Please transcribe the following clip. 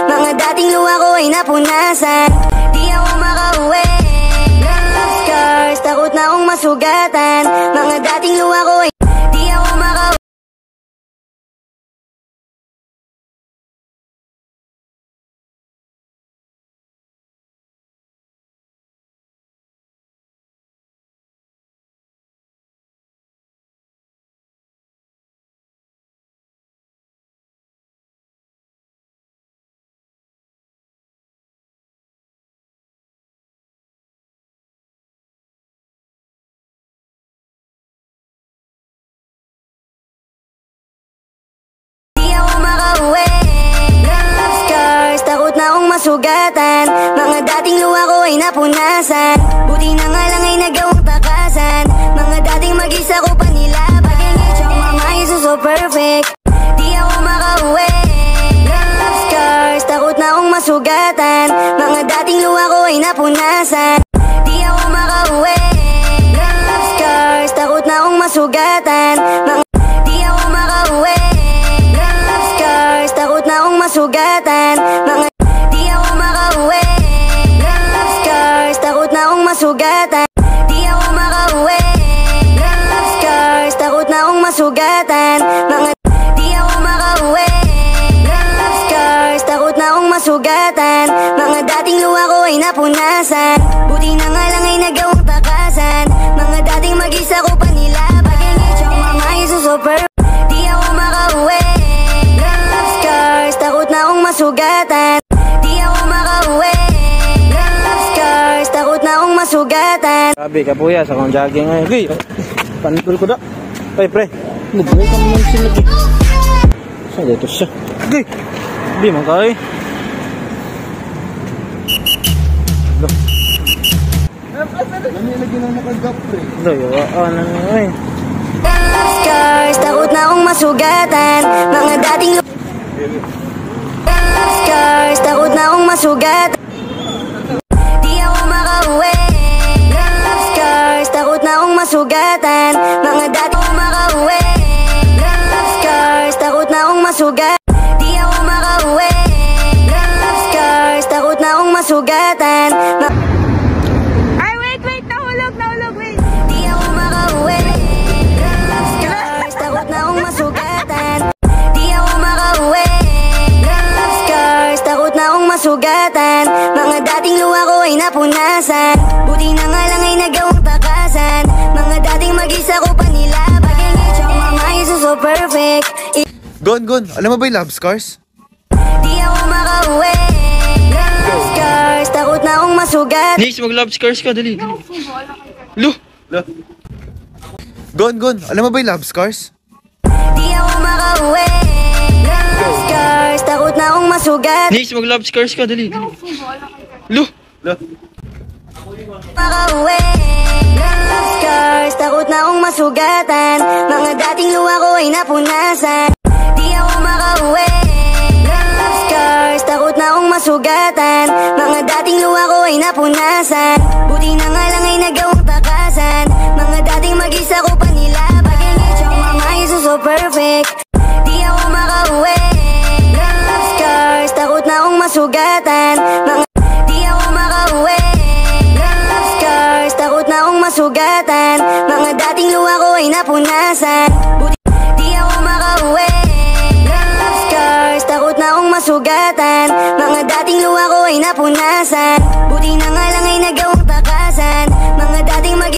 Mga dating luha ko ay napunasan. Di ako makauwi. Love scars, takot na akong masugatan. Mga dating luha ko ay di ako makauwi. Masugatan, mga dating luha ko ay napunasan. Buti na nga lang ay nagawang takasan. Mga dating mag-isa ko pa nilabag. Ang mga iso so perfect. Di ako makauwi. Love scars, takot na akong masugatan. Mga dating luha ko ay napunasan. Di ako makauwi. Love scars, takot na akong masugatan. Di ako makauwi. Love scars, takot na akong masugatan. Masugatan, di ako makauwi. Love scars, takot na akong masugatan. Di ako makauwi. Love scars, takot na akong masugatan. Mga dating luha ko ay napunasan. Buti na nga lang ay nagawang takasan. Mga dating mag-isa ko pa nilabag. Ang mga iso so perfect. Di ako makauwi. Love scars, takot na akong masugatan. Di ako makauwi. Takot na akong masugatan. Sabi ka puya sa akong jogging ngayon. Gay, panipul ko da. Ay pre, nagbuhay ka naman siya lagi. Saan dito siya? Gay, di man ka eh. Ano lagi na nakagap pre? Dayo, ano nga eh. Love scars, takot na akong masugatan. Mga dating love scars, takot na akong masugatan. Masugatan, mga dati ko makauwi. Love scars, takot na akong masugatan. Di ako makauwi. Love scars, takot na akong masugatan. Ay, wait, nahulog, wait. Di ako makauwi. Love scars, takot na akong masugatan. Di ako makauwi. Love scars, takot na akong masugatan. Mga dating luha ko ay napunasan. Buti na nga lang ay nagawang takasan. Mga dating mag-isa ko pa nilabag. Ang mga iso so perfect. Gon, alam mo ba yung love scars? Di ako makauwi. Love scars, takot na akong masugat. Nix, mag-love scars ka, dali. Lo. Gon, alam mo ba yung love scars? Di ako makauwi. Love scars, takot na akong masugat. Nix, mag-love scars ka, dali. Lo. Makauwi. Love scars, takot na akong masugatan. Mga dating luha ko ay napunasan. Di ako makauwi. Love scars, takot na akong masugatan. Mga dating luha ko ay napunasan. Buti na nga lang ay nagawang takasan. Mga dating mag-isa ko pa nilabag. Ang mga iso so perfect. Di ako makauwi. Love scars, takot na akong masugatan. Di ako makauwi. Love scars, takot na akong masugatan. Mga dating luha ko ay napunasan. Di ako makauwi. Love scars, takot na akong masugatan. Mga dating luha ko ay napunasan. Buti na nga lang ay nagawang takasan.